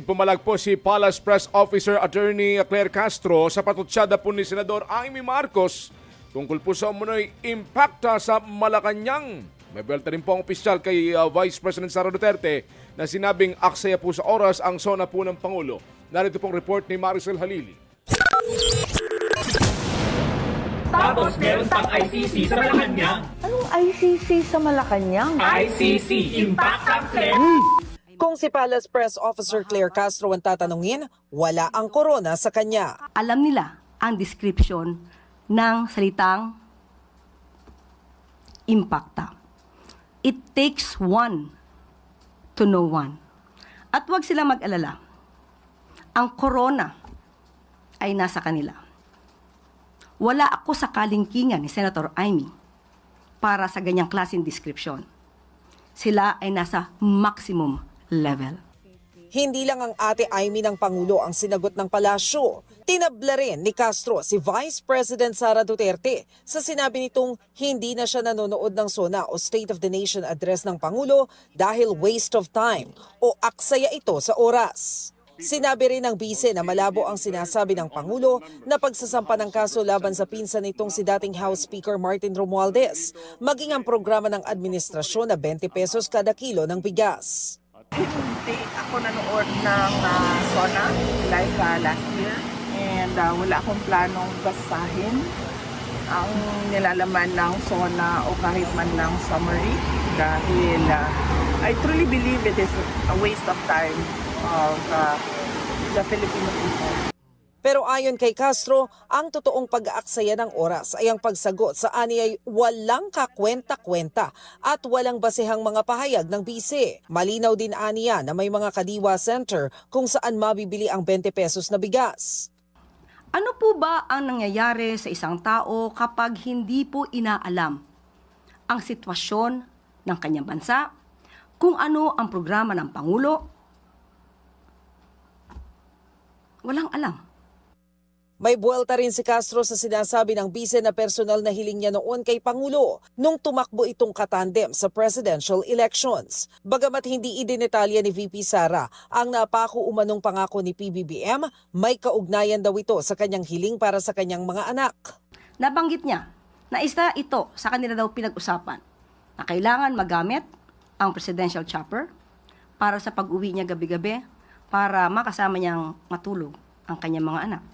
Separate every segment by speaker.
Speaker 1: Pumalag po si Palace Press Officer Attorney Claire Castro sa patutsyada po ni Senador Amy Marcos tungkol po sa umunoy impacta sa Malacanang. May belta rin po ang opisyal kay Vice President Sara Duterte na sinabing aksaya po sa oras ang sona po ng Pangulo. Narito pong report ni Maricel Halili.
Speaker 2: Tapos meron pang ICC sa Malacanang.
Speaker 3: Anong ICC sa Malacanang?
Speaker 2: ICC, Impact ang Claire.
Speaker 4: Kung si Palace Press Officer Claire Castro ang tatanungin, wala ang corona sa kanya.
Speaker 5: Alam nila ang description ng salitang impacta. It takes one to know one. At huwag silang mag-alala. Ang corona ay nasa kanila. Wala ako sa kalingkingan ni Senator Amy para sa ganyang klaseng description. Sila ay nasa maximum level.
Speaker 4: Hindi lang ang ate Amy ng Pangulo ang sinagot ng palasyo. Tinabla rin ni Castro si Vice President Sara Duterte sa sinabi nitong hindi na siya nanonood ng SONA o State of the Nation address ng Pangulo dahil waste of time o aksaya ito sa oras. Sinabi rin ng bise na malabo ang sinasabi ng Pangulo na pagsasampa ng kaso laban sa pinsan nitong si dating House Speaker Martin Romualdez, maging ang programa ng administrasyon na 20 pesos kada kilo ng bigas.
Speaker 6: Hindi ako nanood ng SONA like last year and wala akong planong basahin ang nilalaman ng SONA o kahit man ng summary dahil I truly believe it is a waste of time of the Filipino people.
Speaker 4: Pero ayon kay Castro, ang totoong pag-aaksaya ng oras ay ang pagsagot sa aniyay walang kakwenta-kwenta at walang basehang mga pahayag ng bise. Malinaw din aniya na may mga kadiwa center kung saan mabibili ang 20 pesos na bigas.
Speaker 5: Ano po ba ang nangyayari sa isang tao kapag hindi po inaalam ang sitwasyon ng kanyang bansa, kung ano ang programa ng Pangulo? Walang alam.
Speaker 4: May buwelta rin si Castro sa sinasabi ng bise na personal na hiling niya noon kay Pangulo nung tumakbo itong katandem sa presidential elections. Bagamat hindi idinetalya ni VP Sara ang napako umanong pangako ni PBBM, may kaugnayan daw ito sa kanyang hiling para sa kanyang mga anak.
Speaker 5: Nabanggit niya na isa ito sa kanila daw pinag-usapan na kailangan magamit ang presidential chopper para sa pag-uwi niya gabi-gabi para makasama niyang matulog ang kanyang mga anak.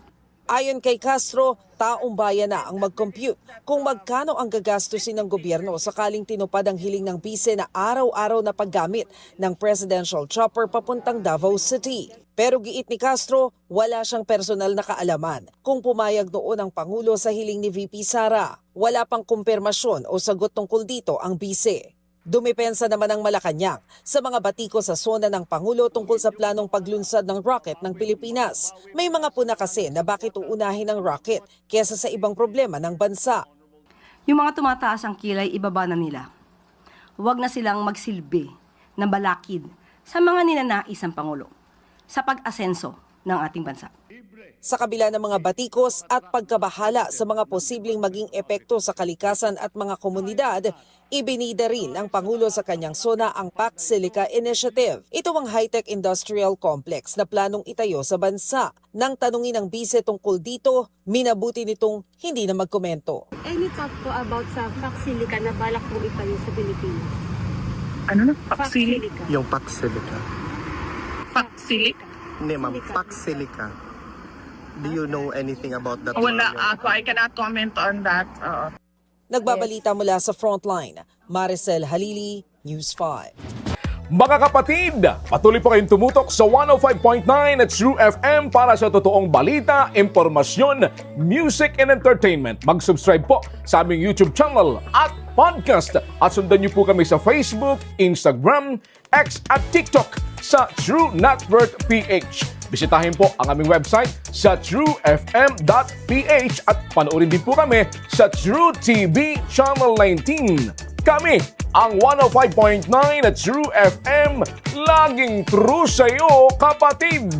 Speaker 4: Ayon kay Castro, taong bayan na ang mag-compute kung magkano ang gagastusin ng gobyerno sakaling tinupad ang hiling ng bise na araw-araw na paggamit ng presidential chopper papuntang Davao City. Pero giit ni Castro, wala siyang personal na kaalaman kung pumayag noon ang Pangulo sa hiling ni VP Sara. Wala pang kumpirmasyon o sagot tungkol dito ang bise. Dumipensa naman ang Malacanang sa mga batiko sa SONA ng Pangulo tungkol sa planong paglunsad ng rocket ng Pilipinas. May mga puna kasi na bakit uunahin ang rocket kesa sa ibang problema ng bansa.
Speaker 5: Yung mga tumataas ang kilay, ibaba na nila. Huwag na silang magsilbi na balakid sa mga ninanais ng Pangulo sa pag-asenso ng ating bansa.
Speaker 4: Sa kabila ng mga batikos at pagkabahala sa mga posibleng maging epekto sa kalikasan at mga komunidad, ibinida rin ng Pangulo sa kanyang SONA ang Pac Silica Initiative. Ito ang high-tech industrial complex na planong itayo sa bansa. Nang tanungin ng bise tungkol dito, minabuti nitong hindi na magkomento.
Speaker 7: Any talk po about sa Pac Silica na balak po itayo sa Pilipinas?
Speaker 6: Ano na?
Speaker 7: Pac Silica.
Speaker 8: Yung Pac Silica.
Speaker 6: Pac Silica?
Speaker 8: Hindi ma'am, Pac Silica. Do you know anything about that?
Speaker 6: Wala ako. I cannot comment on that.
Speaker 4: Nagbabalita mula sa Frontline, Maricel Halili, News 5.
Speaker 1: Mga kapatid, patuloy po kayong tumutok sa 105.9 at True FM para sa totoong balita, impormasyon, music and entertainment. Mag-subscribe po sa aming YouTube channel at podcast at sundan niyo po kami sa Facebook, Instagram, X at TikTok sa True Network PH. Bisitahin po ang aming website sa truefm.ph at panoorin din po kami sa True TV Channel 19. Kami ang 105.9 at True FM, laging true sa'yo, kapatid!